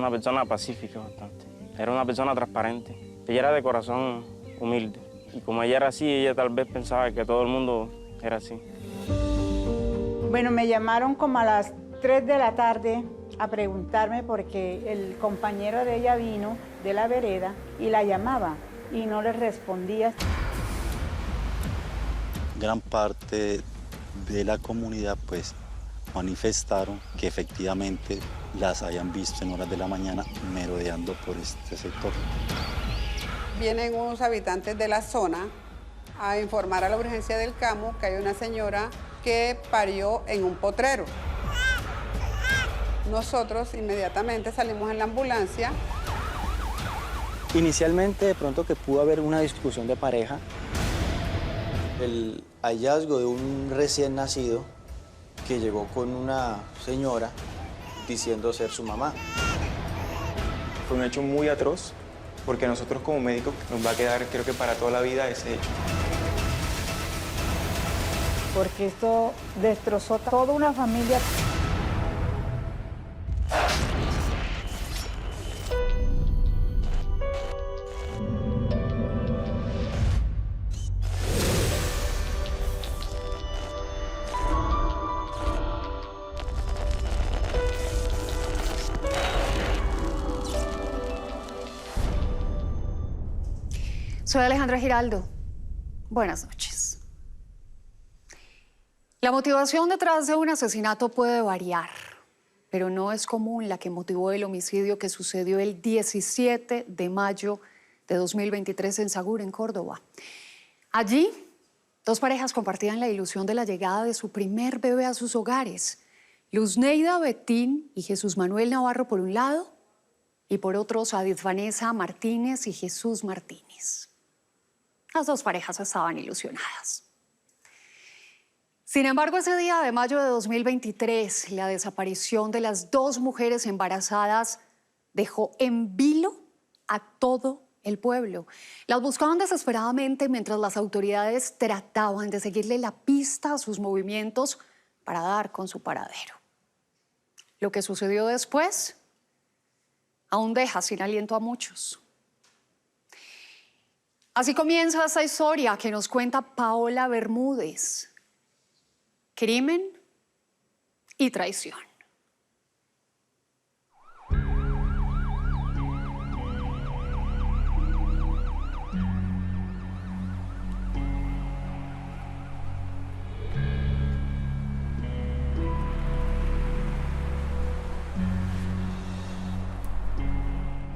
una persona pacífica bastante. Era una persona transparente. Ella era de corazón humilde. Y como ella era así, ella tal vez pensaba que todo el mundo era así. Bueno, me llamaron como a las 3 de la tarde a preguntarme porque el compañero de ella vino de la vereda y la llamaba y no le respondía. Gran parte de la comunidad pues manifestaron que efectivamente las hayan visto en horas de la mañana merodeando por este sector. Vienen unos habitantes de la zona a informar a la urgencia del Camo que hay una señora que parió en un potrero. Nosotros inmediatamente salimos en la ambulancia. Inicialmente, de pronto que pudo haber una discusión de pareja. El hallazgo de un recién nacido que llegó con una señora diciendo ser su mamá. Fue un hecho muy atroz, porque a nosotros como médicos nos va a quedar, creo que para toda la vida, ese hecho. Porque esto destrozó toda una familia. Soy Alejandra Giraldo. Buenas noches. La motivación detrás de un asesinato puede variar, pero no es común la que motivó el homicidio que sucedió el 17 de mayo de 2023 en Sagur, en Córdoba. Allí, dos parejas compartían la ilusión de la llegada de su primer bebé a sus hogares. Luzneida Betín y Jesús Manuel Navarro por un lado, y por otro Sadith Vanessa Martínez y Jesús Martínez. Las dos parejas estaban ilusionadas. Sin embargo, ese día de mayo de 2023, la desaparición de las dos mujeres embarazadas dejó en vilo a todo el pueblo. Las buscaban desesperadamente mientras las autoridades trataban de seguirle la pista a sus movimientos para dar con su paradero. Lo que sucedió después aún deja sin aliento a muchos. Así comienza esta historia que nos cuenta Paola Bermúdez. Crimen y traición.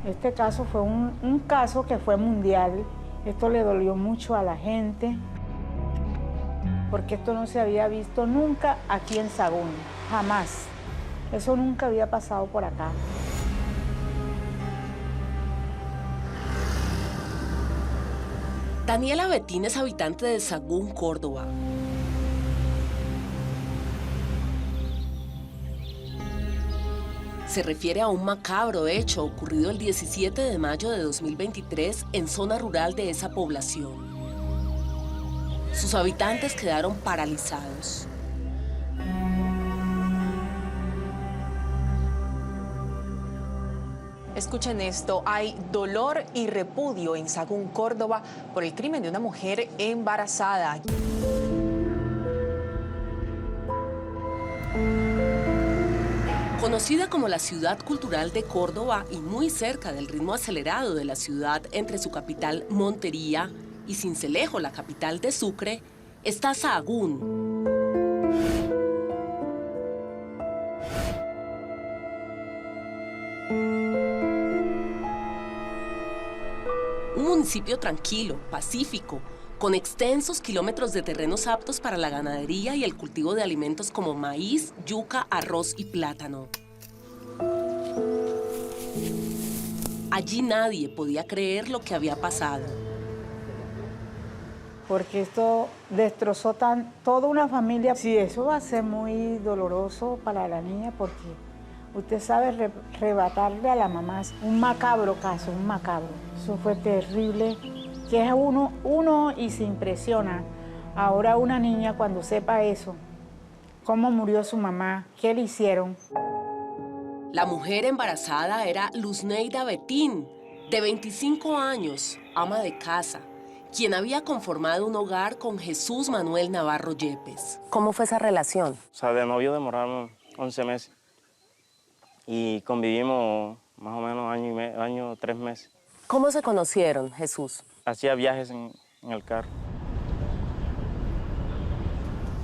Este caso fue un caso que fue mundial. Esto le dolió mucho a la gente, porque esto no se había visto nunca aquí en Sagún, jamás. Eso nunca había pasado por acá. Daniela Betín es habitante de Sagún, Córdoba. Se refiere a un macabro hecho ocurrido el 17 de mayo de 2023 en zona rural de esa población. Sus habitantes quedaron paralizados. Escuchen esto, hay dolor y repudio en Sagún, Córdoba, por el crimen de una mujer embarazada. Conocida como la ciudad cultural de Córdoba y muy cerca del ritmo acelerado de la ciudad entre su capital Montería y Sincelejo, la capital de Sucre, está Sagún. Un municipio tranquilo, pacífico, con extensos kilómetros de terrenos aptos para la ganadería y el cultivo de alimentos como maíz, yuca, arroz y plátano. Allí nadie podía creer lo que había pasado. Porque esto destrozó toda una familia. Sí, eso va a ser muy doloroso para la niña, porque usted sabe arrebatarle a la mamá. Un macabro caso, un macabro. Eso fue terrible. Que es uno y se impresiona. Ahora una niña cuando sepa eso, cómo murió su mamá, qué le hicieron. La mujer embarazada era Luzneida Betín, de 25 años, ama de casa, quien había conformado un hogar con Jesús Manuel Navarro Yepes. ¿Cómo fue esa relación? O sea, de novio demoramos 11 meses y convivimos más o menos año 3 meses. ¿Cómo se conocieron, Jesús? Hacía viajes en el carro.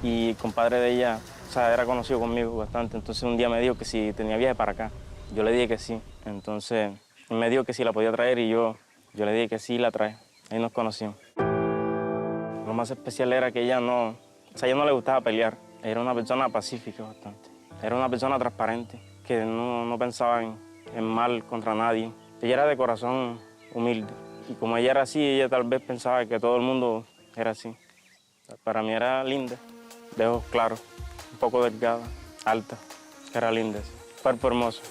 Y el compadre de ella, o sea, era conocido conmigo bastante. Entonces un día me dijo que si tenía viaje para acá. Yo le dije que sí. Entonces él me dijo que si la podía traer y yo le dije que sí la trae. Ahí nos conocimos. Lo más especial era que ella no le gustaba pelear. Era una persona pacífica bastante. Era una persona transparente, que no pensaba en mal contra nadie. Ella era de corazón humilde. Y como ella era así, ella tal vez pensaba que todo el mundo era así. Para mí era linda, de ojos claros, un poco delgada, alta. Era linda, cuerpo hermoso.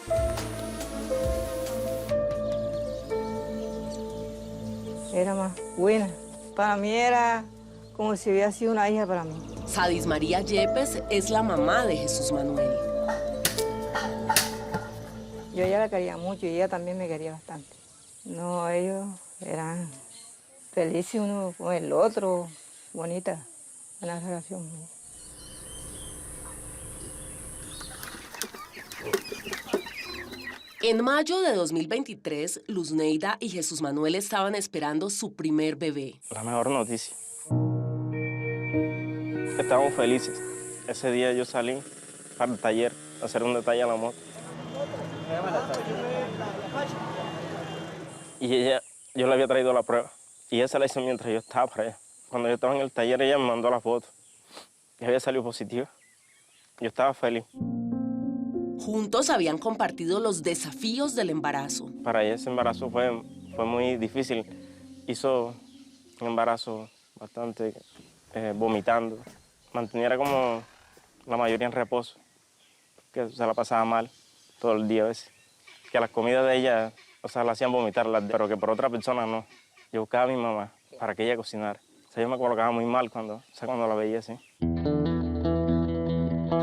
Era más buena. Para mí era como si hubiera sido una hija para mí. Sadis María Yepes es la mamá de Jesús Manuel. Yo a ella la quería mucho y ella también me quería bastante. No, ellos eran felices uno con el otro, bonita, una relación. En mayo de 2023, Luzneida y Jesús Manuel estaban esperando su primer bebé. La mejor noticia. Estábamos felices. Ese día yo salí para el taller a hacer un detalle a la moto. Y yo le había traído la prueba. Y ella se la hizo mientras yo estaba para allá. Cuando yo estaba en el taller, ella me mandó la foto. Y había salido positiva. Yo estaba feliz. Juntos habían compartido los desafíos del embarazo. Para ella ese embarazo fue muy difícil. Hizo un embarazo bastante vomitando. Mantenía como la mayoría en reposo, que se la pasaba mal todo el día a veces. Que las comidas de ella, o sea, la hacían vomitar, pero que por otra persona no. Yo buscaba a mi mamá para que ella cocinara. O sea, yo me colocaba muy mal cuando la veía así.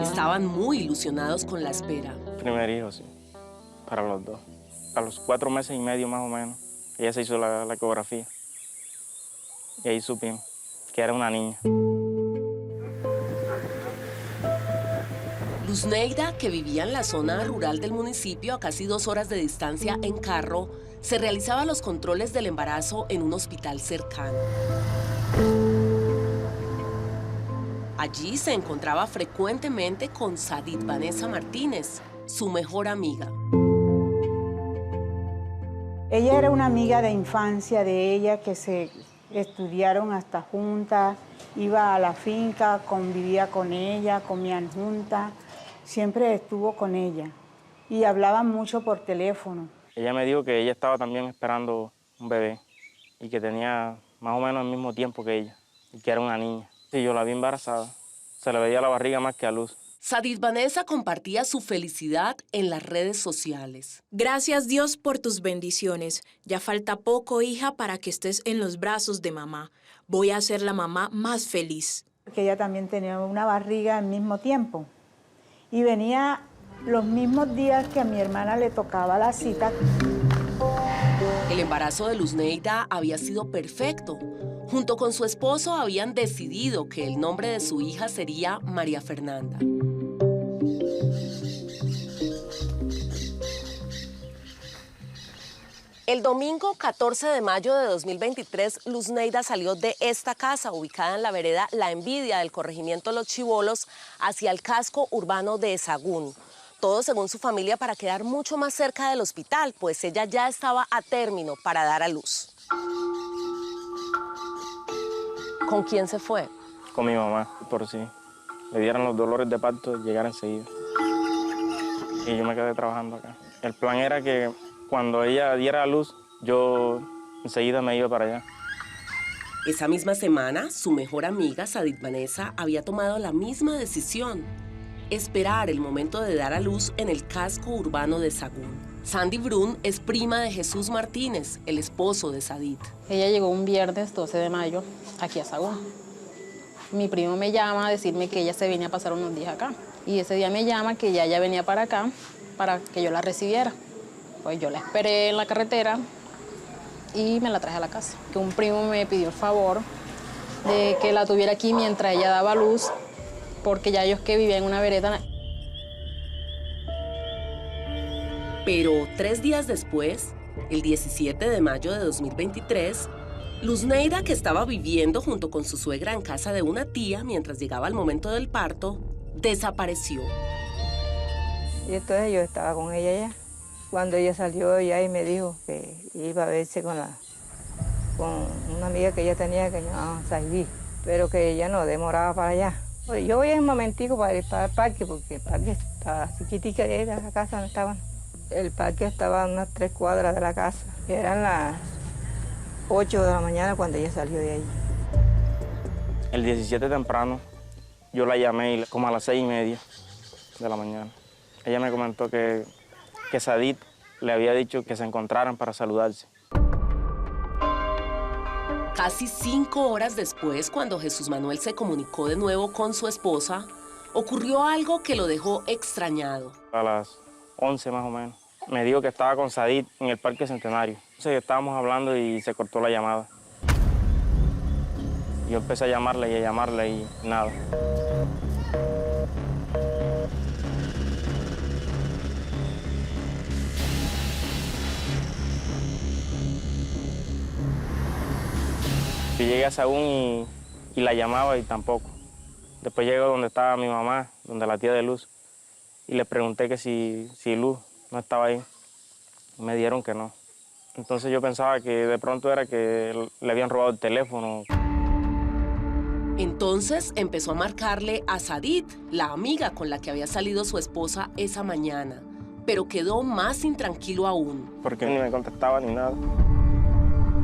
Estaban muy ilusionados con la espera. Primer hijo, sí, para los dos. A los 4 meses y medio más o menos, ella se hizo la ecografía. Y ahí supimos que era una niña. Luzneida, que vivía en la zona rural del municipio a casi 2 horas de distancia en carro, se realizaba los controles del embarazo en un hospital cercano. Allí se encontraba frecuentemente con Sadit Vanessa Martínez, su mejor amiga. Ella era una amiga de infancia de ella que se estudiaron hasta juntas, iba a la finca, convivía con ella, comían juntas, siempre estuvo con ella y hablaban mucho por teléfono. Ella me dijo que ella estaba también esperando un bebé y que tenía más o menos el mismo tiempo que ella y que era una niña. Sí, yo la vi embarazada, se le veía la barriga más que a luz. Sadit Vanessa compartía su felicidad en las redes sociales. Gracias Dios por tus bendiciones. Ya falta poco, hija, para que estés en los brazos de mamá. Voy a ser la mamá más feliz. Que ella también tenía una barriga al mismo tiempo. Y venía los mismos días que a mi hermana le tocaba la cita. El embarazo de Luzneida había sido perfecto. Junto con su esposo habían decidido que el nombre de su hija sería María Fernanda. El domingo 14 de mayo de 2023, Luzneida salió de esta casa, ubicada en la vereda La Envidia del corregimiento Los Chibolos, hacia el casco urbano de Sahagún. Todo según su familia para quedar mucho más cerca del hospital, pues ella ya estaba a término para dar a luz. ¿Con quién se fue? Con mi mamá, por si le dieran los dolores de parto, llegar enseguida. Y yo me quedé trabajando acá. El plan era que cuando ella diera a luz, yo enseguida me iba para allá. Esa misma semana, su mejor amiga, Sadit Vanessa, había tomado la misma decisión: esperar el momento de dar a luz en el casco urbano de Sahagún. Sandy Brun es prima de Jesús Martínez, el esposo de Sadit. Ella llegó un viernes 12 de mayo aquí a Sahagún. Mi primo me llama a decirme que ella se venía a pasar unos días acá. Y ese día me llama que ya ella venía para acá para que yo la recibiera. Pues yo la esperé en la carretera y me la traje a la casa. Que un primo me pidió el favor de que la tuviera aquí mientras ella daba luz, porque ya ellos que vivían en una vereda. Pero 3 días después, el 17 de mayo de 2023, Luzneida, que estaba viviendo junto con su suegra en casa de una tía mientras llegaba el momento del parto, desapareció. Y entonces yo estaba con ella ya. Cuando ella salió ya y me dijo que iba a verse con una amiga que ella tenía que llamaba Saidí, pero que ella no demoraba para allá. Pues yo voy en un momentico para ir para el parque, porque el parque estaba chiquitica de la casa donde estaban. El parque estaba a unas 3 cuadras de la casa. Eran las 8 de la mañana cuando ella salió de ahí. El 17 temprano, yo la llamé como a las 6:30 de la mañana. Ella me comentó que Sadit le había dicho que se encontraran para saludarse. Casi 5 horas después, cuando Jesús Manuel se comunicó de nuevo con su esposa, ocurrió algo que lo dejó extrañado. A las 11 más o menos, me dijo que estaba con Sadit en el Parque Centenario. Entonces estábamos hablando y se cortó la llamada. Yo empecé a llamarla y nada. Yo llegué a Sahagún y la llamaba y tampoco. Después llego donde estaba mi mamá, donde la tía de Luz, y le pregunté que si Luz no estaba ahí. Me dijeron que no. Entonces yo pensaba que de pronto era que le habían robado el teléfono. Entonces empezó a marcarle a Sadit, la amiga con la que había salido su esposa esa mañana, pero quedó más intranquilo aún. Porque ni me contestaba ni nada.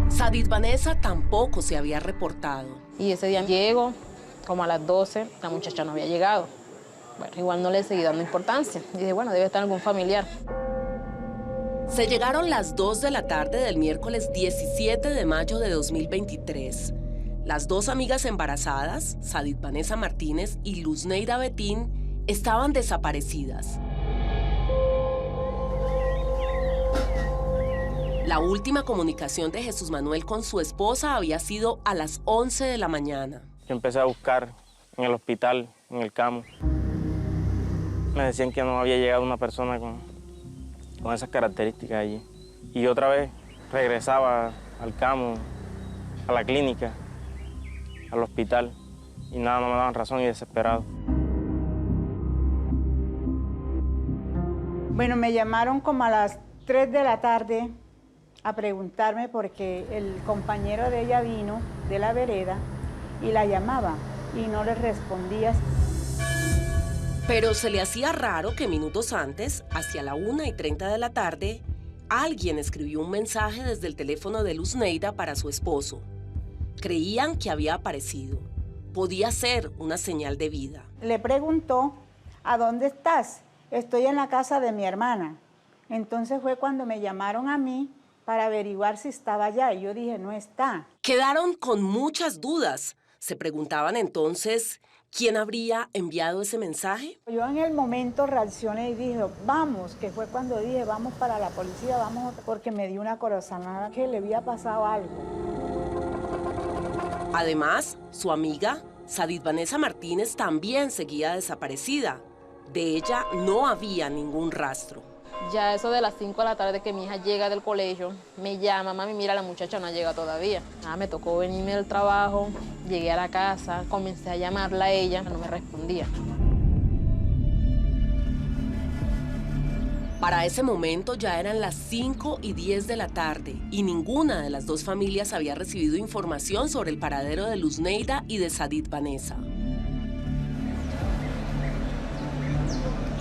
Sadit Vanessa tampoco se había reportado. Y ese día llego, como a las 12, la muchacha no había llegado. Bueno, igual no le seguí dando importancia. Y dije, bueno, debe estar algún familiar. Se llegaron las 2 de la tarde del miércoles 17 de mayo de 2023. Las 2 amigas embarazadas, Sadit Vanessa Martínez y Luzneida Betín, estaban desaparecidas. La última comunicación de Jesús Manuel con su esposa había sido a las 11 de la mañana. Yo empecé a buscar en el hospital, en el CAMU. Me decían que no había llegado una persona con esas características allí. Y otra vez regresaba al CAMU, a la clínica, al hospital, y nada, no me daban razón y desesperado. Bueno, me llamaron como a las 3 de la tarde a preguntarme porque el compañero de ella vino de la vereda y la llamaba y no le respondía. Pero se le hacía raro que minutos antes, hacia la 1:30 de la tarde, alguien escribió un mensaje desde el teléfono de Luzneida para su esposo. Creían que había aparecido. Podía ser una señal de vida. Le preguntó, ¿a dónde estás? Estoy en la casa de mi hermana. Entonces fue cuando me llamaron a mí para averiguar si estaba allá. Y yo dije, no está. Quedaron con muchas dudas. Se preguntaban entonces, ¿quién habría enviado ese mensaje? Yo en el momento reaccioné y dije, vamos, que fue cuando dije, vamos para la policía, vamos, porque me dio una corazonada que le había pasado algo. Además, su amiga, Sadit Vanessa Martínez, también seguía desaparecida. De ella no había ningún rastro. Ya eso de las 5 de la tarde que mi hija llega del colegio, me llama, mami, mira, la muchacha no llega todavía. Me tocó venirme del trabajo, llegué a la casa, comencé a llamarla a ella, no me respondía. Para ese momento ya eran las 5:10 de la tarde y ninguna de las 2 familias había recibido información sobre el paradero de Luzneida y de Sadit Vanessa.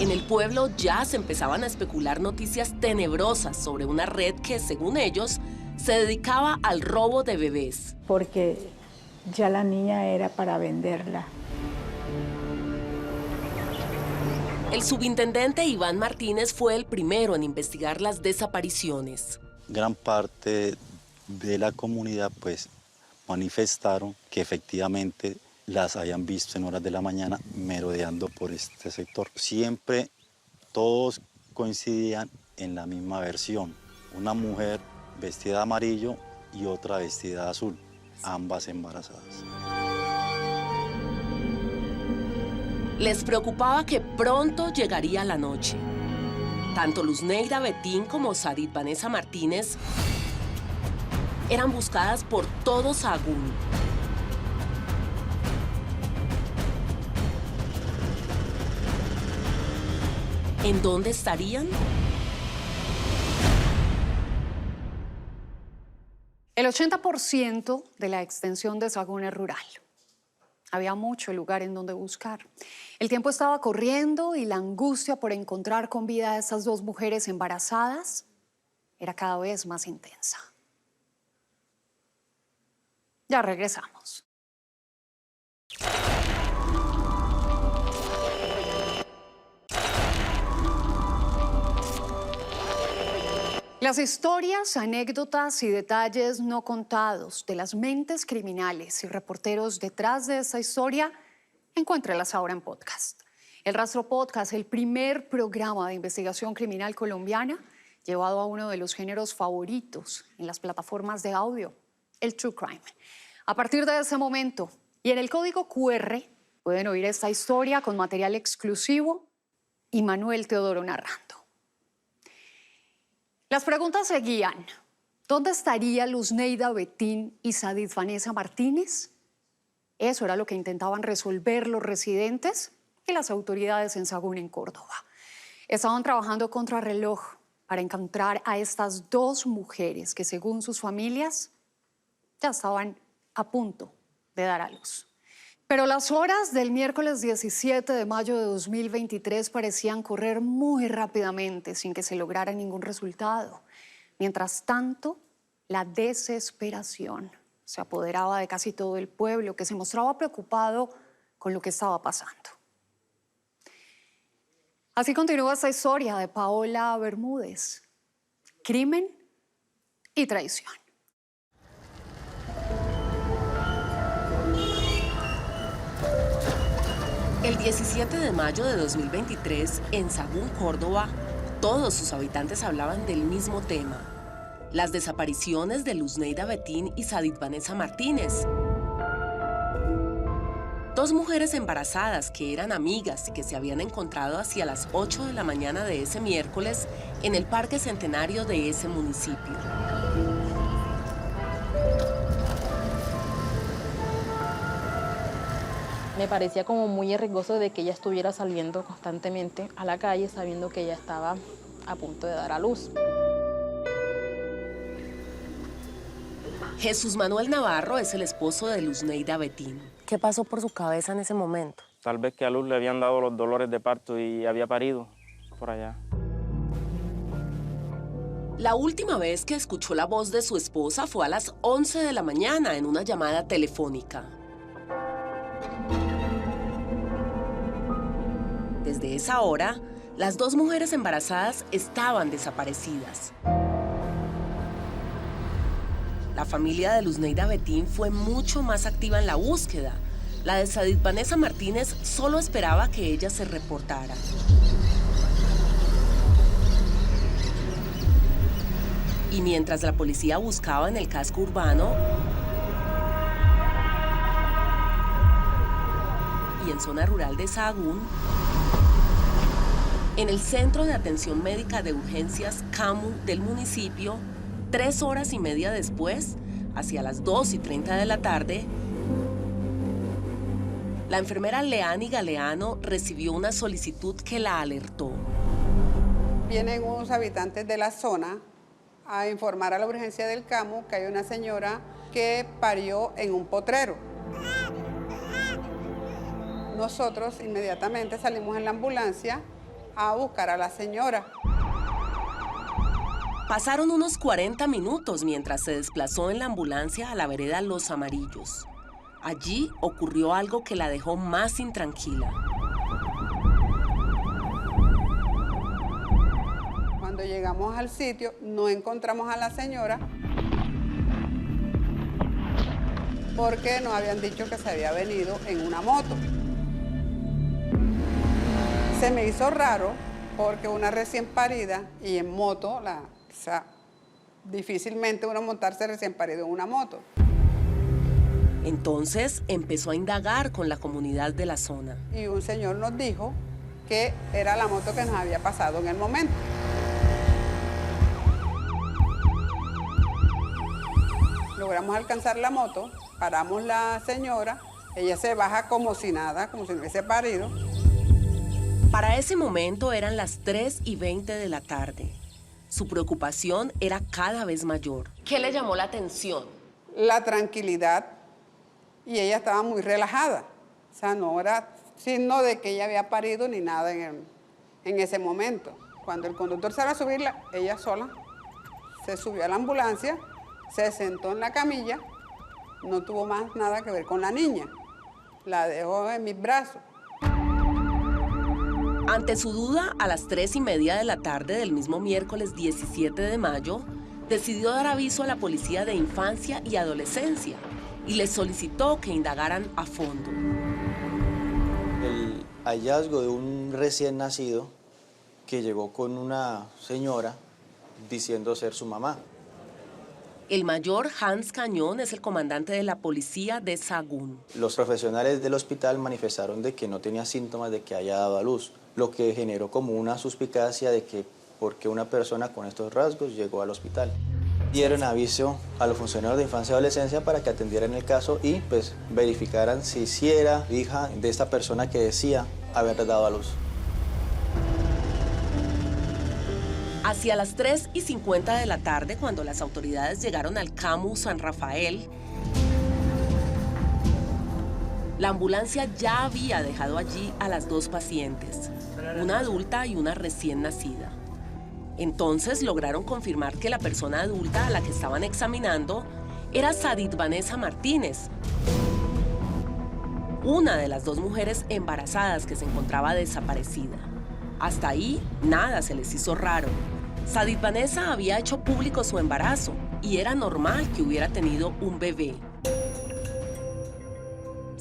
En el pueblo ya se empezaban a especular noticias tenebrosas sobre una red que, según ellos, se dedicaba al robo de bebés. Porque ya la niña era para venderla. El subintendente Iván Martínez fue el primero en investigar las desapariciones. Gran parte de la comunidad pues manifestaron que efectivamente las hayan visto en horas de la mañana merodeando por este sector. Siempre todos coincidían en la misma versión. Una mujer vestida de amarillo y otra vestida de azul, ambas embarazadas. Les preocupaba que pronto llegaría la noche. Tanto Luzneida Betín como Sadit Vanessa Martínez eran buscadas por todo Sahagún. ¿En dónde estarían? El 80% de la extensión de Sahagún es rural. Había mucho lugar en donde buscar. El tiempo estaba corriendo y la angustia por encontrar con vida a esas dos mujeres embarazadas era cada vez más intensa. Ya regresamos. Las historias, anécdotas y detalles no contados de las mentes criminales y reporteros detrás de esta historia, encuéntrelas ahora en podcast. El Rastro Podcast, el primer programa de investigación criminal colombiana llevado a uno de los géneros favoritos en las plataformas de audio, el True Crime. A partir de ese momento y en el código QR pueden oír esta historia con material exclusivo y Manuel Teodoro narrando. Las preguntas seguían. ¿Dónde estaría Luzneida Betín y Sadit Vanessa Martínez? Eso era lo que intentaban resolver los residentes y las autoridades en Sahagún, en Córdoba. Estaban trabajando contrarreloj para encontrar a estas dos mujeres que, según sus familias, ya estaban a punto de dar a luz. Pero las horas del miércoles 17 de mayo de 2023 parecían correr muy rápidamente sin que se lograra ningún resultado. Mientras tanto, la desesperación se apoderaba de casi todo el pueblo, que se mostraba preocupado con lo que estaba pasando. Así continúa esta historia de Paola Bermúdez. Crimen y traición. El 17 de mayo de 2023, en Sahagún, Córdoba, todos sus habitantes hablaban del mismo tema: las desapariciones de Luzneida Betín y Sadit Vanessa Martínez. Dos mujeres embarazadas que eran amigas y que se habían encontrado hacia las 8 de la mañana de ese miércoles en el Parque Centenario de ese municipio. Me parecía como muy riesgoso de que ella estuviera saliendo constantemente a la calle sabiendo que ella estaba a punto de dar a luz. Jesús Manuel Navarro es el esposo de Luzneida Betín. ¿Qué pasó por su cabeza en ese momento? Tal vez que a Luz le habían dado los dolores de parto y había parido por allá. La última vez que escuchó la voz de su esposa fue a las 11 de la mañana en una llamada telefónica. Desde esa hora, las dos mujeres embarazadas estaban desaparecidas. La familia de Luzneida Betín fue mucho más activa en la búsqueda. La de Sadit Vanessa Martínez solo esperaba que ella se reportara. Y mientras la policía buscaba en el casco urbano y en zona rural de Sahagún, en el Centro de Atención Médica de Urgencias CAMU del municipio, 3 horas y media después, hacia las 2:30 de la tarde, la enfermera Leani Galeano recibió una solicitud que la alertó. Vienen unos habitantes de la zona a informar a la urgencia del CAMU que hay una señora que parió en un potrero. Nosotros inmediatamente salimos en la ambulancia a buscar a la señora. Pasaron unos 40 minutos mientras se desplazó en la ambulancia a la vereda Los Amarillos. Allí ocurrió algo que la dejó más intranquila. Cuando llegamos al sitio, no encontramos a la señora porque nos habían dicho que se había venido en una moto. Se me hizo raro porque una recién parida y en moto, o sea, difícilmente uno montarse recién parido en una moto. Entonces empezó a indagar con la comunidad de la zona. Y un señor nos dijo que era la moto que nos había pasado en el momento. Logramos alcanzar la moto, paramos la señora, ella se baja como si nada, como si no hubiese parido. Para ese momento eran las 3:20 de la tarde. Su preocupación era cada vez mayor. ¿Qué le llamó la atención? La tranquilidad, y ella estaba muy relajada. O sea, no era signo de que ella había parido ni nada en ese momento. Cuando el conductor se va a subirla, ella sola se subió a la ambulancia, se sentó en la camilla, no tuvo más nada que ver con la niña. La dejó en mis brazos. Ante su duda, a las 3:30 de la tarde del mismo miércoles 17 de mayo, decidió dar aviso a la Policía de Infancia y Adolescencia y les solicitó que indagaran a fondo. El hallazgo de un recién nacido que llegó con una señora diciendo ser su mamá. El mayor Hans Cañón es el comandante de la policía de Sahagún. Los profesionales del hospital manifestaron de que no tenía síntomas de que haya dado a luz, lo que generó como una suspicacia de que por qué una persona con estos rasgos llegó al hospital. Dieron aviso a los funcionarios de infancia y adolescencia para que atendieran el caso y pues verificaran si sí era hija de esta persona que decía haber dado a luz. Hacia las 3:50 de la tarde, cuando las autoridades llegaron al CAMU San Rafael, la ambulancia ya había dejado allí a las dos pacientes, una adulta y una recién nacida. Entonces lograron confirmar que la persona adulta a la que estaban examinando era Sadit Vanessa Martínez, una de las dos mujeres embarazadas que se encontraba desaparecida. Hasta ahí, nada se les hizo raro. Sadit Vanessa había hecho público su embarazo y era normal que hubiera tenido un bebé.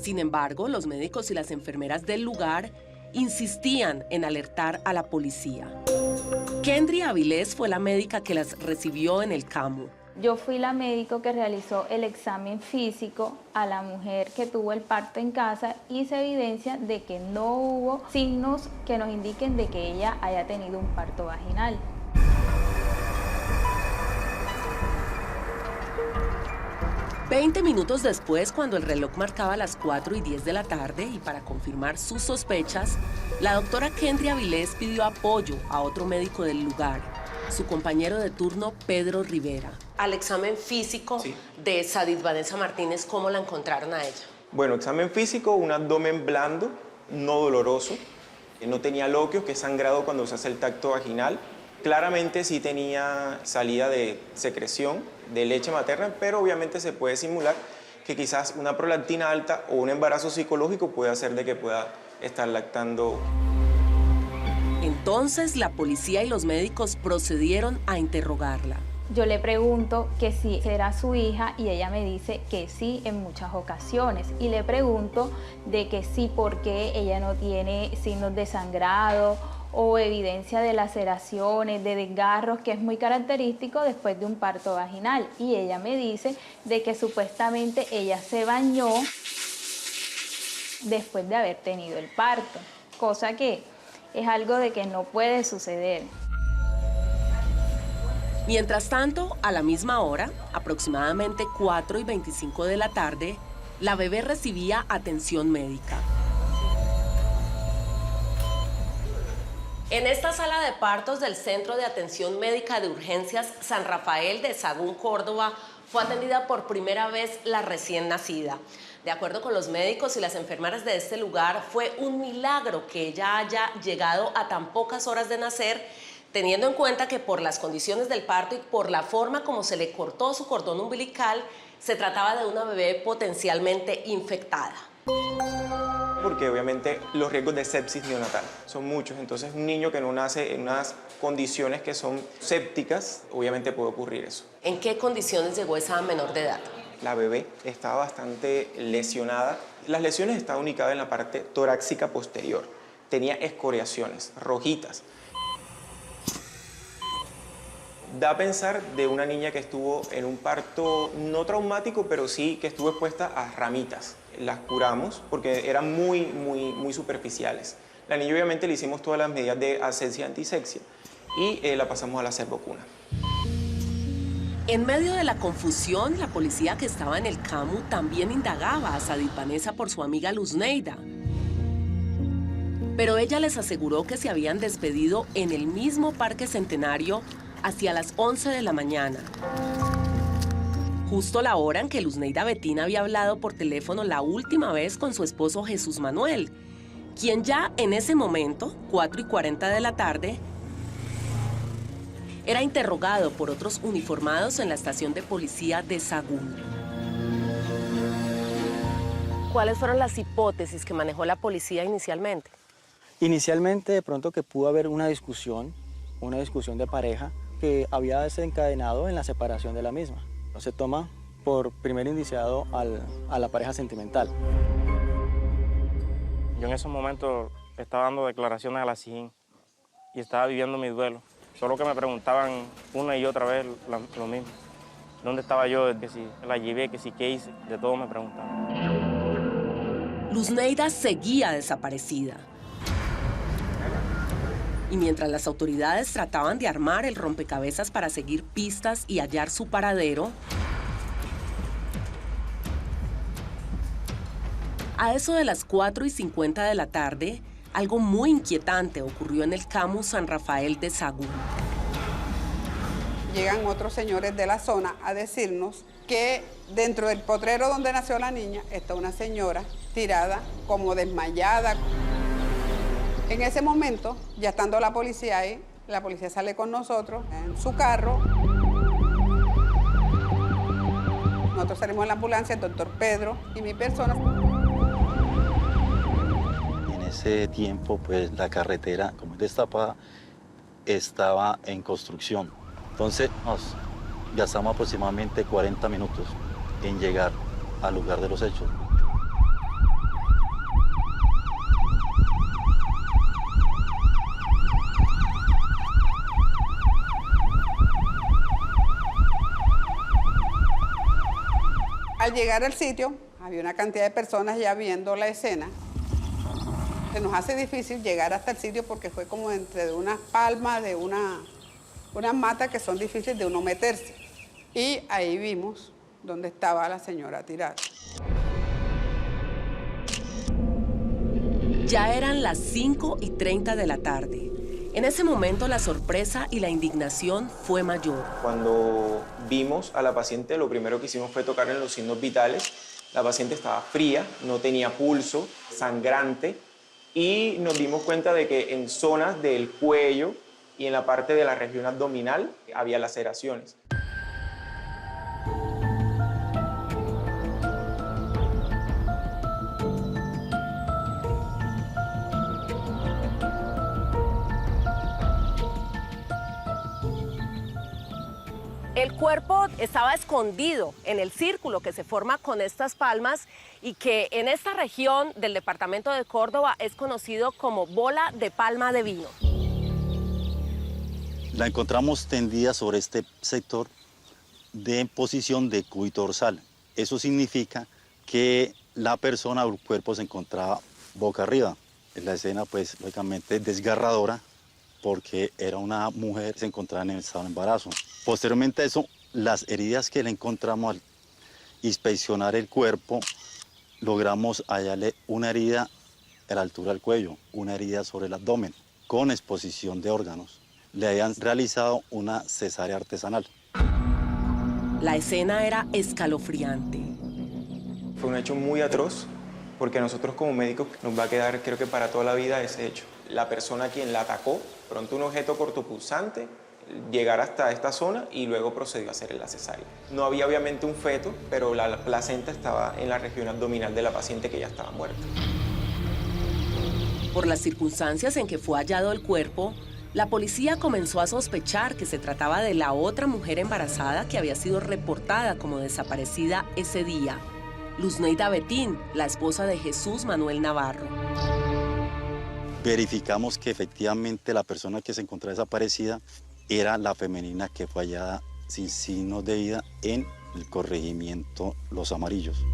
Sin embargo, los médicos y las enfermeras del lugar insistían en alertar a la policía. Kendry Avilés fue la médica que las recibió en el CAMU. Yo fui la médico que realizó el examen físico a la mujer que tuvo el parto en casa y se evidencia de que no hubo signos que nos indiquen de que ella haya tenido un parto vaginal. Veinte minutos después, cuando el reloj marcaba las 4:10 de la tarde y para confirmar sus sospechas, la doctora Kendry Avilés pidió apoyo a otro médico del lugar, su compañero de turno Pedro Rivera. Al examen físico de Sadit Vanessa Martínez, ¿cómo la encontraron a ella? Bueno, examen físico, un abdomen blando, no doloroso, no tenía loquios, que es sangrado cuando se hace el tacto vaginal. Claramente sí tenía salida de secreción de leche materna, pero obviamente se puede simular que quizás una prolactina alta o un embarazo psicológico puede hacer de que pueda estar lactando. Entonces la policía y los médicos procedieron a interrogarla. Yo le pregunto que si será su hija y ella me dice que sí en muchas ocasiones. Y le pregunto de que sí, por qué ella no tiene signos de sangrado o evidencia de laceraciones, de desgarros, que es muy característico después de un parto vaginal. Y ella me dice de que supuestamente ella se bañó después de haber tenido el parto, cosa que es algo de que no puede suceder. Mientras tanto, a la misma hora, aproximadamente 4:25 de la tarde, la bebé recibía atención médica. En esta sala de partos del Centro de Atención Médica de Urgencias San Rafael de Sahagún, Córdoba, fue atendida por primera vez la recién nacida. De acuerdo con los médicos y las enfermeras de este lugar, fue un milagro que ella haya llegado a tan pocas horas de nacer, teniendo en cuenta que por las condiciones del parto y por la forma como se le cortó su cordón umbilical, se trataba de una bebé potencialmente infectada. Porque obviamente los riesgos de sepsis neonatal son muchos, entonces un niño que no nace en unas condiciones que son sépticas, obviamente puede ocurrir eso. ¿En qué condiciones llegó esa menor de edad? La bebé estaba bastante lesionada. Las lesiones estaban ubicadas en la parte torácica posterior. Tenía escoriaciones rojitas. Da a pensar de una niña que estuvo en un parto no traumático, pero sí que estuvo expuesta a ramitas. Las curamos porque eran muy superficiales. La niña obviamente le hicimos todas las medidas de asepsia y antisexia y la pasamos a la servocuna. En medio de la confusión, la policía que estaba en el CAMU también indagaba a Sadit Vanessa por su amiga Luzneida. Pero ella les aseguró que se habían despedido en el mismo Parque Centenario hacia las 11 de la mañana. Justo la hora en que Luzneida Betín había hablado por teléfono la última vez con su esposo Jesús Manuel, quien ya en ese momento, 4:40 de la tarde, era interrogado por otros uniformados en la estación de policía de Sagún. ¿Cuáles fueron las hipótesis que manejó la policía inicialmente? Inicialmente, de pronto que pudo haber una discusión de pareja que había desencadenado en la separación de la misma. Se toma por primer indiciado a la pareja sentimental. Yo en esos momentos estaba dando declaraciones a la SIJIN y estaba viviendo mi duelo. Solo que me preguntaban una y otra vez lo mismo. ¿Dónde estaba yo? Que si la llevé, que si qué hice, de todo me preguntaban. Luzneida seguía desaparecida. Y mientras las autoridades trataban de armar el rompecabezas para seguir pistas y hallar su paradero, a eso de las 4:50 de la tarde, algo muy inquietante ocurrió en el CAMU San Rafael de Sagún. Llegan otros señores de la zona a decirnos que dentro del potrero donde nació la niña está una señora tirada, como desmayada. En ese momento, ya estando la policía ahí, la policía sale con nosotros en su carro. Nosotros salimos en la ambulancia, el doctor Pedro y mi persona. En ese tiempo, pues la carretera, como es destapada, estaba en construcción. Entonces, nos gastamos aproximadamente 40 minutos en llegar al lugar de los hechos. Al llegar al sitio, había una cantidad de personas ya viendo la escena. Se nos hace difícil llegar hasta el sitio porque fue como entre unas palmas de unas matas que son difíciles de uno meterse. Y ahí vimos dónde estaba la señora tirada. Ya eran las 5:30 de la tarde. En ese momento la sorpresa y la indignación fue mayor. Cuando vimos a la paciente, lo primero que hicimos fue tocarle los signos vitales. La paciente estaba fría, no tenía pulso, sangrante, y nos dimos cuenta de que en zonas del cuello y en la parte de la región abdominal había laceraciones. El cuerpo estaba escondido en el círculo que se forma con estas palmas y que en esta región del departamento de Córdoba es conocido como bola de palma de vino. La encontramos tendida sobre este sector de posición de cúbito dorsal. Eso significa que la persona o el cuerpo se encontraba boca arriba. La escena, pues, lógicamente desgarradora porque era una mujer que se encontraba en estado de embarazo. Posteriormente a eso, las heridas que le encontramos al inspeccionar el cuerpo, logramos hallarle una herida a la altura del cuello, una herida sobre el abdomen, con exposición de órganos. Le habían realizado una cesárea artesanal. La escena era escalofriante. Fue un hecho muy atroz, porque a nosotros como médicos nos va a quedar, creo que para toda la vida, ese hecho. La persona quien la atacó, pronto un objeto cortopulsante, llegar hasta esta zona y luego procedió a hacer la cesárea. No había obviamente un feto, pero la placenta estaba en la región abdominal de la paciente que ya estaba muerta. Por las circunstancias en que fue hallado el cuerpo, la policía comenzó a sospechar que se trataba de la otra mujer embarazada que había sido reportada como desaparecida ese día, Luzneida Betín, la esposa de Jesús Manuel Navarro. Verificamos que efectivamente la persona que se encontraba desaparecida era la femenina que fue hallada sin signos de vida en el corregimiento Los Amarillos.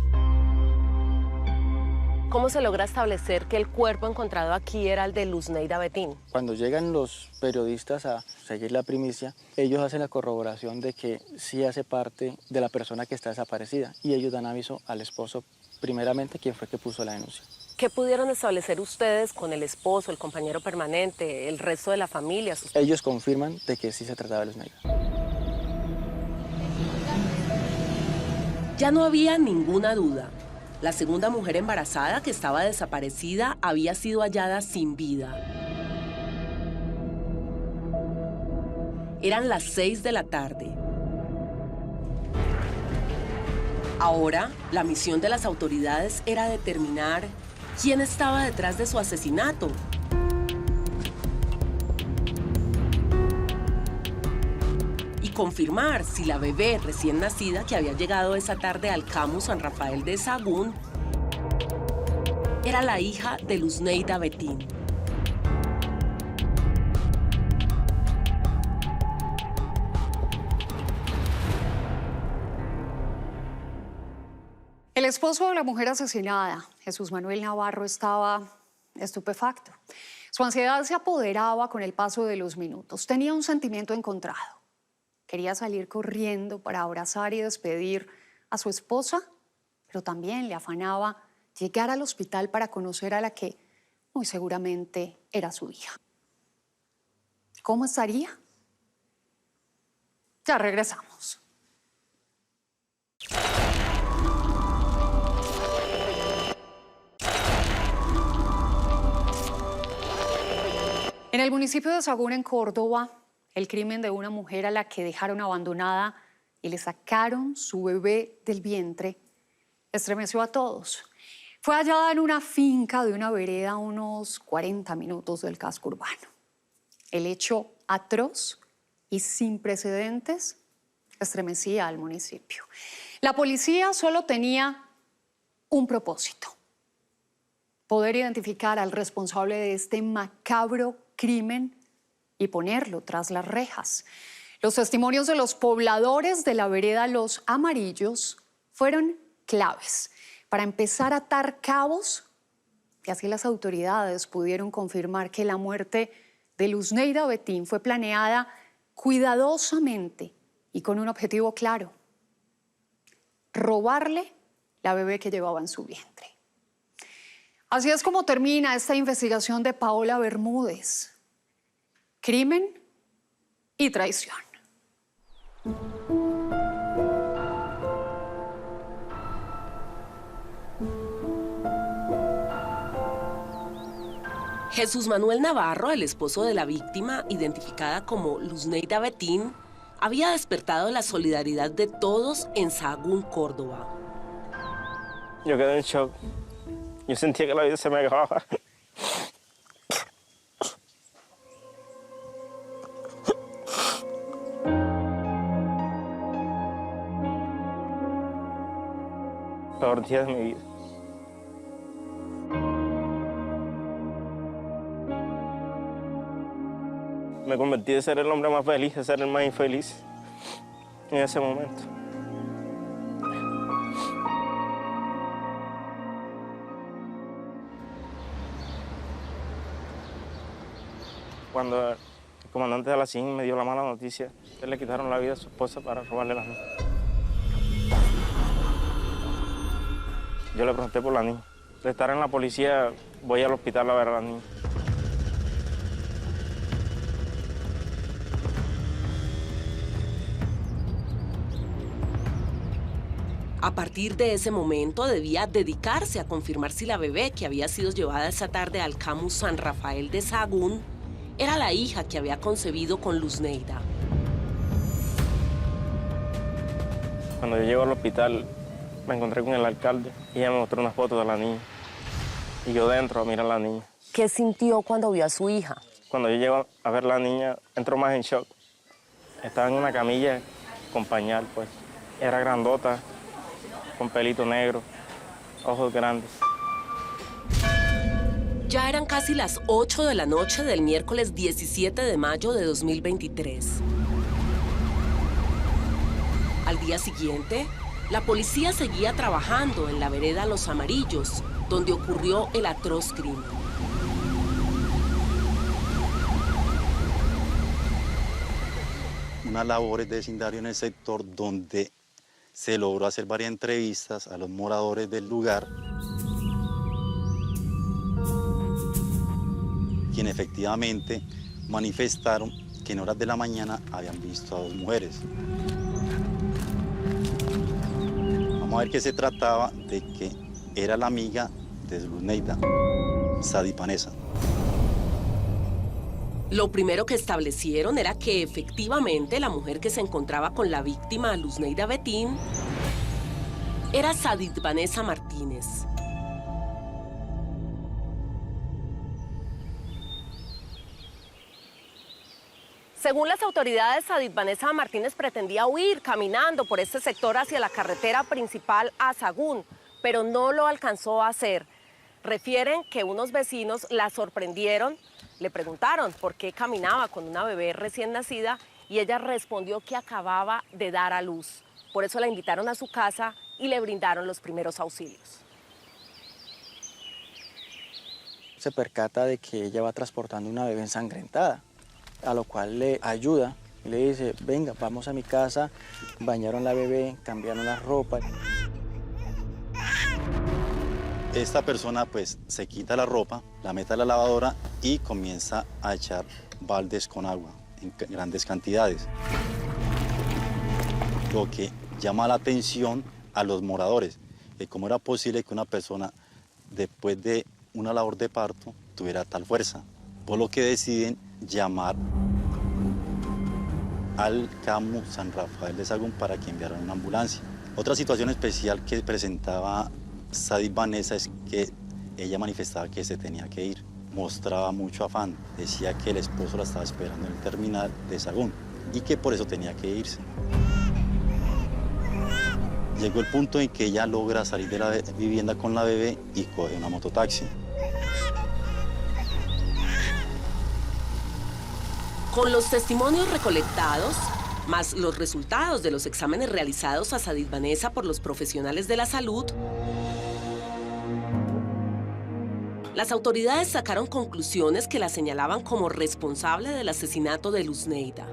¿Cómo se logra establecer que el cuerpo encontrado aquí era el de Luzneida Betín? Cuando llegan los periodistas a seguir la primicia, ellos hacen la corroboración de que sí hace parte de la persona que está desaparecida y ellos dan aviso al esposo, primeramente, quien fue que puso la denuncia. ¿Qué pudieron establecer ustedes con el esposo, el compañero permanente, el resto de la familia? Ellos confirman de que sí se trataba de Luzneida. Ya no había ninguna duda. La segunda mujer embarazada que estaba desaparecida había sido hallada sin vida. Eran las 6 de la tarde. Ahora, la misión de las autoridades era determinar quién estaba detrás de su asesinato. Y confirmar si la bebé recién nacida que había llegado esa tarde al Camu San Rafael de Sahagún era la hija de Luzneida Betín. El esposo de la mujer asesinada, Jesús Manuel Navarro, estaba estupefacto. Su ansiedad se apoderaba con el paso de los minutos. Tenía un sentimiento encontrado. Quería salir corriendo para abrazar y despedir a su esposa, pero también le afanaba llegar al hospital para conocer a la que muy seguramente era su hija. ¿Cómo estaría? Ya regresamos. En el municipio de Sahagún, en Córdoba, el crimen de una mujer a la que dejaron abandonada y le sacaron su bebé del vientre estremeció a todos. Fue hallada en una finca de una vereda a unos 40 minutos del casco urbano. El hecho atroz y sin precedentes estremecía al municipio. La policía solo tenía un propósito: poder identificar al responsable de este macabro crimen y ponerlo tras las rejas. Los testimonios de los pobladores de la vereda Los Amarillos fueron claves para empezar a atar cabos, y así las autoridades pudieron confirmar que la muerte de Luzneida Betín fue planeada cuidadosamente y con un objetivo claro: robarle la bebé que llevaba en su vientre. Así es como termina esta investigación de Paola Bermúdez. Crimen y traición. Jesús Manuel Navarro, el esposo de la víctima, identificada como Luzneida Betín, había despertado la solidaridad de todos en Sahagún, Córdoba. Yo quedé en shock. Yo sentía que la vida se me acababa. Peor día de mi vida. Me convertí de ser el hombre más feliz a ser el más infeliz en ese momento. Cuando el comandante de la CIN me dio la mala noticia, que le quitaron la vida a su esposa para robarle la niña. Yo le pregunté por la niña. De estar en la policía, voy al hospital a ver a la niña. A partir de ese momento debía dedicarse a confirmar si la bebé que había sido llevada esa tarde al Camu San Rafael de Sahagún era la hija que había concebido con Luzneida. Cuando yo llego al hospital, me encontré con el alcalde y ella me mostró una foto de la niña. Y yo dentro a mirar a la niña. ¿Qué sintió cuando vio a su hija? Cuando yo llego a ver a la niña, entro más en shock. Estaba en una camilla con pañal, pues. Era grandota, con pelito negro, ojos grandes. Ya eran casi las 8 de la noche del miércoles 17 de mayo de 2023. Al día siguiente, la policía seguía trabajando en la vereda Los Amarillos, donde ocurrió el atroz crimen. Unas labores de vecindario en el sector donde se logró hacer varias entrevistas a los moradores del lugar, quien efectivamente manifestaron que en horas de la mañana habían visto a 2 mujeres. Vamos a ver que se trataba de que era la amiga de Luzneida, Sadit Vanessa. Lo primero que establecieron era que efectivamente la mujer que se encontraba con la víctima, Luzneida Betín, era Sadit Vanessa Martínez. Según las autoridades, Sadit Vanessa Martínez pretendía huir caminando por este sector hacia la carretera principal a Sagún, pero no lo alcanzó a hacer. Refieren que unos vecinos la sorprendieron, le preguntaron por qué caminaba con una bebé recién nacida y ella respondió que acababa de dar a luz. Por eso la invitaron a su casa y le brindaron los primeros auxilios. Se percata de que ella va transportando una bebé ensangrentada, a lo cual le ayuda y le dice, venga, vamos a mi casa, bañaron la bebé, cambiaron la ropa. Esta persona pues se quita la ropa, la mete a la lavadora y comienza a echar baldes con agua en grandes cantidades. Lo que llama la atención a los moradores, de cómo era posible que una persona después de una labor de parto tuviera tal fuerza, por lo que deciden llamar al CAMU San Rafael de Sagún para que enviaran una ambulancia. Otra situación especial que presentaba Sadit Vanessa es que ella manifestaba que se tenía que ir, mostraba mucho afán, decía que el esposo la estaba esperando en el terminal de Sagún y que por eso tenía que irse. Llegó el punto en que ella logra salir de la vivienda con la bebé y coge una mototaxi. Con los testimonios recolectados, más los resultados de los exámenes realizados a Sadit Vanessa por los profesionales de la salud, las autoridades sacaron conclusiones que la señalaban como responsable del asesinato de Luzneida.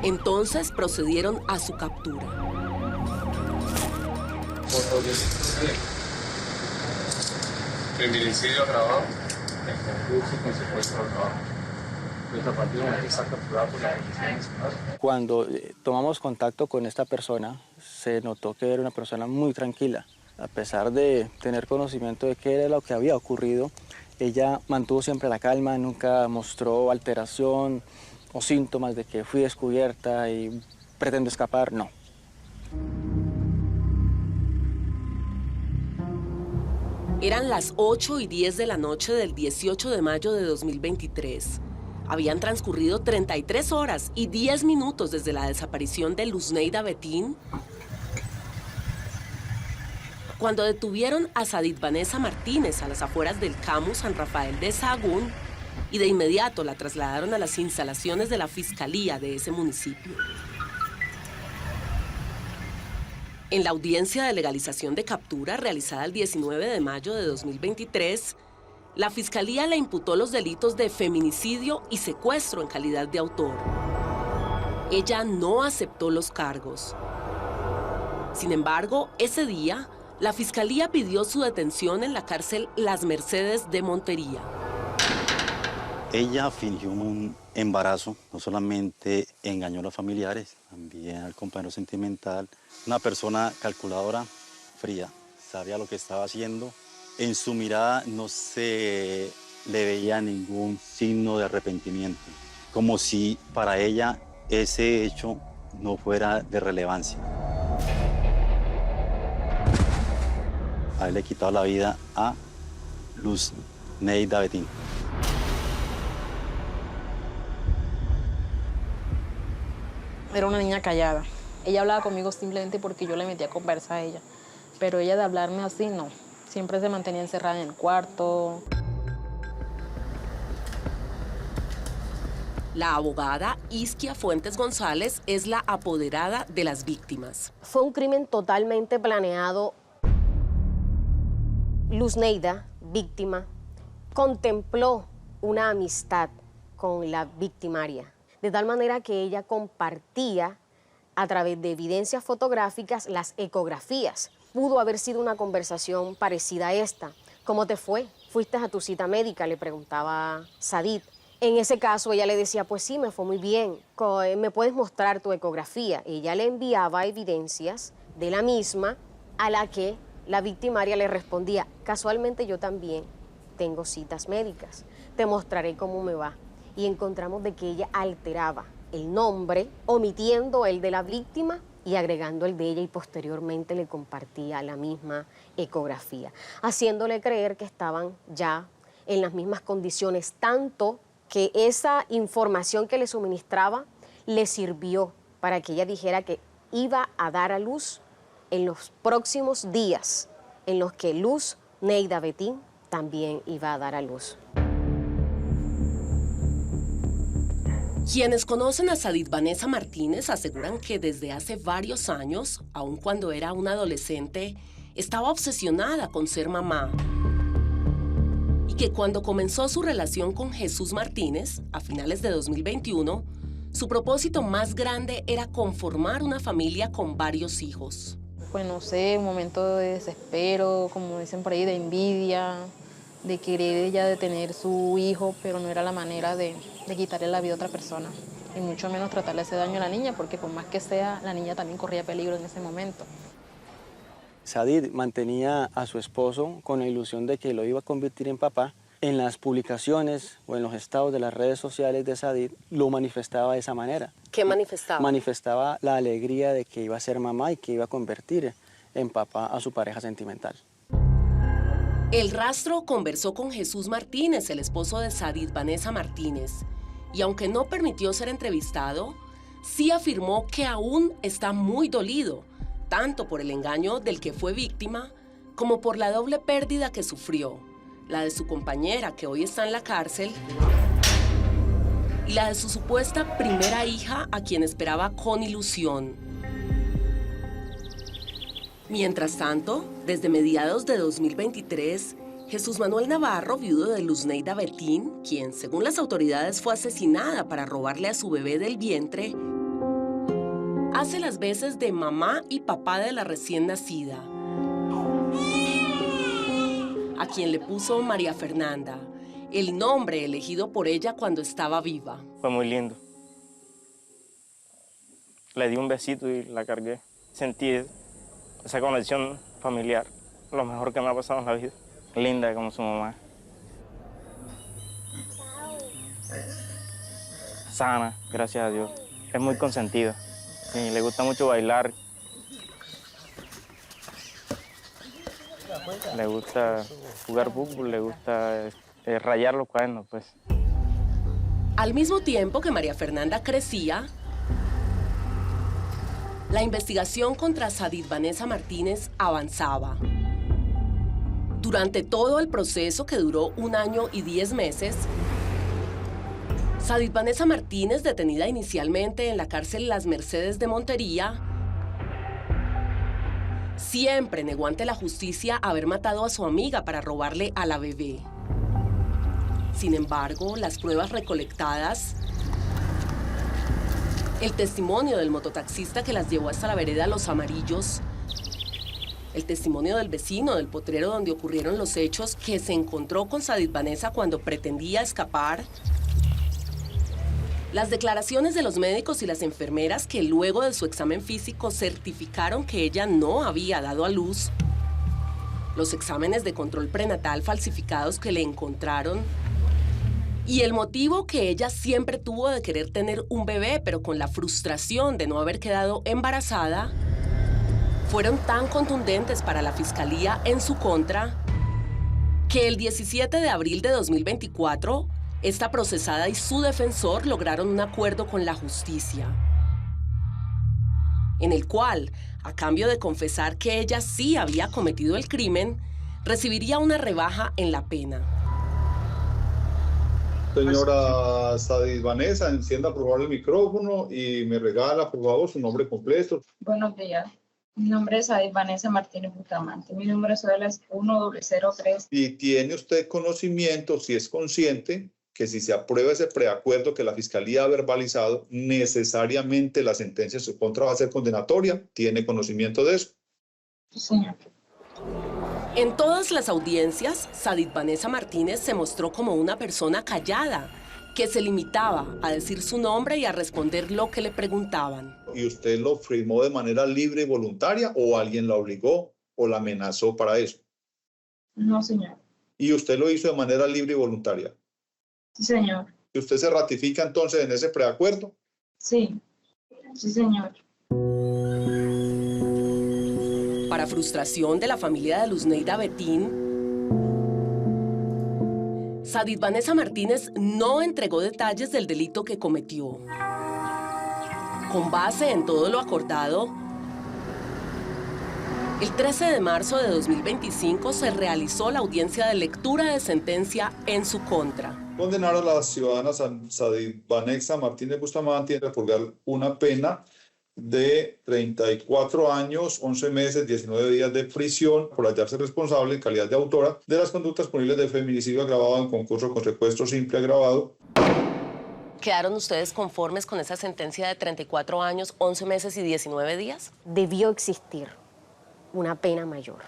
Entonces procedieron a su captura. Feminicidio agravado, en concurso con secuestro agravado. Esta partida está capturada por la Policía Nacional. Cuando tomamos contacto con esta persona, se notó que era una persona muy tranquila. A pesar de tener conocimiento de qué era lo que había ocurrido, ella mantuvo siempre la calma, nunca mostró alteración o síntomas de que fui descubierta y pretendo escapar, no. Eran las 8:10 de la noche del 18 de mayo de 2023. Habían transcurrido 33 horas y 10 minutos desde la desaparición de Luzneida Betín, cuando detuvieron a Sadit Vanessa Martínez a las afueras del CAMU San Rafael de Sagún y de inmediato la trasladaron a las instalaciones de la Fiscalía de ese municipio. En la audiencia de legalización de captura realizada el 19 de mayo de 2023, la Fiscalía le imputó los delitos de feminicidio y secuestro en calidad de autor. Ella no aceptó los cargos. Sin embargo, ese día, la Fiscalía pidió su detención en la cárcel Las Mercedes de Montería. Ella fingió un embarazo, no solamente engañó a los familiares, también al compañero sentimental. Una persona calculadora, fría, sabía lo que estaba haciendo. En su mirada no se le veía ningún signo de arrepentimiento, como si para ella ese hecho no fuera de relevancia. Haberle quitado la vida a Luzneida Betín. Era una niña callada. Ella hablaba conmigo simplemente porque yo le metía conversa a ella. Pero ella de hablarme así, no. Siempre se mantenía encerrada en el cuarto. La abogada Isquia Fuentes González es la apoderada de las víctimas. Fue un crimen totalmente planeado. Luzneida, víctima, contempló una amistad con la victimaria, de tal manera que ella compartía a través de evidencias fotográficas las ecografías. Pudo haber sido una conversación parecida a esta. ¿Cómo te fue? ¿Fuiste a tu cita médica?, le preguntaba Sadid. En ese caso ella le decía, pues sí, me fue muy bien, ¿me puedes mostrar tu ecografía? Ella le enviaba evidencias de la misma, a la que la victimaria le respondía, casualmente yo también tengo citas médicas, te mostraré cómo me va. Y encontramos de que ella alteraba el nombre, omitiendo el de la víctima y agregando el de ella, y posteriormente le compartía la misma ecografía, haciéndole creer que estaban ya en las mismas condiciones, tanto que esa información que le suministraba le sirvió para que ella dijera que iba a dar a luz en los próximos días, en los que Luzneida Betín también iba a dar a luz. Quienes conocen a Sadid Vanessa Martínez aseguran que desde hace varios años, aun cuando era una adolescente, estaba obsesionada con ser mamá. Y que cuando comenzó su relación con Jesús Martínez, a finales de 2021, su propósito más grande era conformar una familia con varios hijos. Pues no sé, un momento de desespero, como dicen por ahí, de envidia, de querer ella de tener su hijo, pero no era la manera de quitarle la vida a otra persona. Y mucho menos tratarle ese daño a la niña, porque por más que sea, la niña también corría peligro en ese momento. Sadid mantenía a su esposo con la ilusión de que lo iba a convertir en papá. En las publicaciones o en los estados de las redes sociales de Sadid lo manifestaba de esa manera. ¿Qué manifestaba? Manifestaba la alegría de que iba a ser mamá y que iba a convertir en papá a su pareja sentimental. El Rastro conversó con Jesús Martínez, el esposo de Sadid Vanessa Martínez, y aunque no permitió ser entrevistado, sí afirmó que aún está muy dolido, tanto por el engaño del que fue víctima, como por la doble pérdida que sufrió, la de su compañera, que hoy está en la cárcel, y la de su supuesta primera hija, a quien esperaba con ilusión. Mientras tanto, desde mediados de 2023, Jesús Manuel Navarro, viudo de Luzneida Betín, quien según las autoridades fue asesinada para robarle a su bebé del vientre, hace las veces de mamá y papá de la recién nacida, a quien le puso María Fernanda, el nombre elegido por ella cuando estaba viva. Fue muy lindo. Le di un besito y la cargué. Sentí esa conexión familiar, lo mejor que me ha pasado en la vida. Linda como su mamá. Sana, gracias a Dios. Es muy consentida. Sí, le gusta mucho bailar. Le gusta jugar fútbol, le gusta rayar los cuadernos, pues. Al mismo tiempo que María Fernanda crecía, la investigación contra Sadid Vanessa Martínez avanzaba. Durante todo el proceso, que duró 1 año y 10 meses, Sadid Vanessa Martínez, detenida inicialmente en la cárcel Las Mercedes de Montería, siempre negó ante la justicia haber matado a su amiga para robarle a la bebé. Sin embargo, las pruebas recolectadas, el testimonio del mototaxista que las llevó hasta la vereda Los Amarillos, el testimonio del vecino del potrero donde ocurrieron los hechos, que se encontró con Sadid Vanessa cuando pretendía escapar, las declaraciones de los médicos y las enfermeras que luego de su examen físico certificaron que ella no había dado a luz, los exámenes de control prenatal falsificados que le encontraron, y el motivo que ella siempre tuvo de querer tener un bebé, pero con la frustración de no haber quedado embarazada, fueron tan contundentes para la Fiscalía en su contra que el 17 de abril de 2024, esta procesada y su defensor lograron un acuerdo con la justicia, en el cual, a cambio de confesar que ella sí había cometido el crimen, recibiría una rebaja en la pena. Señora Sadis Vanessa, encienda por favor el micrófono y me regala por favor su nombre completo. Buenos días. Mi nombre es Sadis Vanessa Martínez Bustamante. Mi número de cédula es 1003. Y tiene usted conocimiento, si es consciente, que si se aprueba ese preacuerdo que la Fiscalía ha verbalizado, necesariamente la sentencia en su contra va a ser condenatoria. ¿Tiene conocimiento de eso? Sí, señor. En todas las audiencias, Sadis Vanessa Martínez se mostró como una persona callada, que se limitaba a decir su nombre y a responder lo que le preguntaban. ¿Y usted lo firmó de manera libre y voluntaria o alguien la obligó o la amenazó para eso? No, señor. ¿Y usted lo hizo de manera libre y voluntaria? Sí, señor. ¿Y usted se ratifica entonces en ese preacuerdo? Sí. Sí, señor. Para frustración de la familia de Luzneida Betín, Sadis Vanessa Martínez no entregó detalles del delito que cometió. Con base en todo lo acordado, el 13 de marzo de 2025 se realizó la audiencia de lectura de sentencia en su contra. Condenar a la ciudadana Sadis Vanessa Martínez Bustamante a purgar una pena de 34 años, 11 meses, 19 días de prisión por hallarse responsable en calidad de autora de las conductas punibles de feminicidio agravado en concurso con secuestro simple agravado. ¿Quedaron ustedes conformes con esa sentencia de 34 años, 11 meses y 19 días? Debió existir una pena mayor.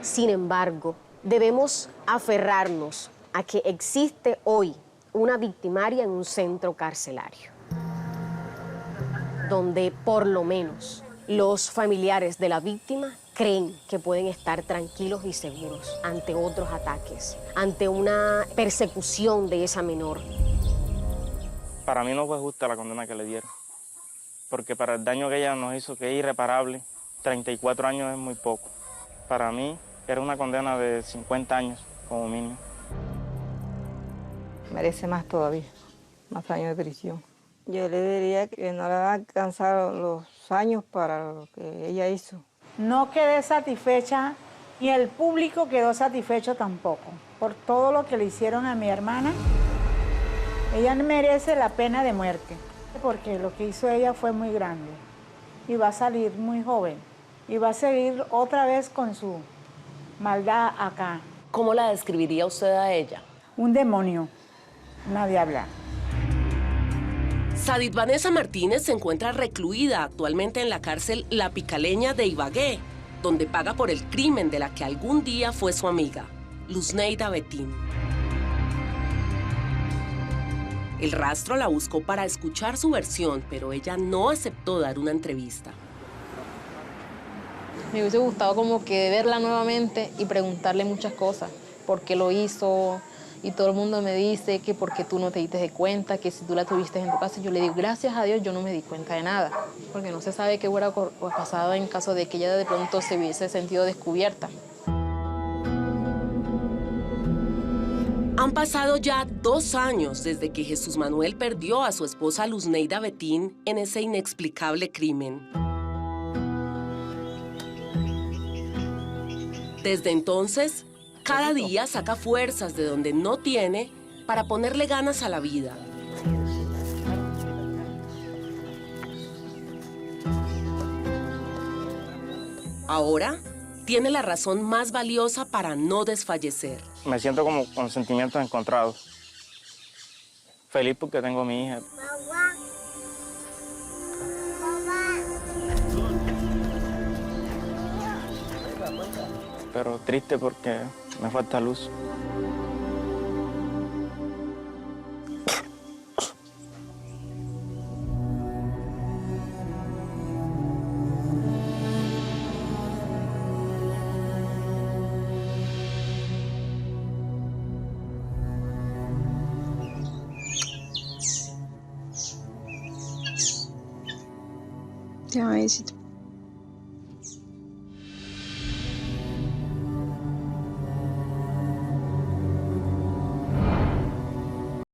Sin embargo, debemos aferrarnos a que existe hoy una victimaria en un centro carcelario, donde por lo menos los familiares de la víctima creen que pueden estar tranquilos y seguros ante otros ataques, ante una persecución de esa menor. Para mí no fue justa la condena que le dieron, porque para el daño que ella nos hizo, que es irreparable, 34 años es muy poco. Para mí era una condena de 50 años como mínimo. Merece más todavía, más años de prisión. Yo le diría que no le van a alcanzar los años para lo que ella hizo. No quedé satisfecha, ni el público quedó satisfecho tampoco, por todo lo que le hicieron a mi hermana. Ella merece la pena de muerte, porque lo que hizo ella fue muy grande. Y va a salir muy joven, y va a seguir otra vez con su maldad acá. ¿Cómo la describiría usted a ella? Un demonio, una diabla. Sadis Vanessa Martínez se encuentra recluida actualmente en la cárcel La Picaleña de Ibagué, donde paga por el crimen de la que algún día fue su amiga, Luzneida Betín. El Rastro la buscó para escuchar su versión, pero ella no aceptó dar una entrevista. Me hubiese gustado como que verla nuevamente y preguntarle muchas cosas. ¿Por qué lo hizo? Y todo el mundo me dice que porque tú no te diste de cuenta, que si tú la tuviste en tu casa. Yo le digo, gracias a Dios, yo no me di cuenta de nada. Porque no se sabe qué hubiera pasado en caso de que ella de pronto se hubiese sentido descubierta. Han pasado ya 2 años desde que Jesús Manuel perdió a su esposa Luzneida Betín en ese inexplicable crimen. Desde entonces, cada día saca fuerzas de donde no tiene para ponerle ganas a la vida. Ahora tiene la razón más valiosa para no desfallecer. Me siento como con sentimientos encontrados. Feliz porque tengo a mi hija. Pero triste porque me falta luz. Te amo, besito.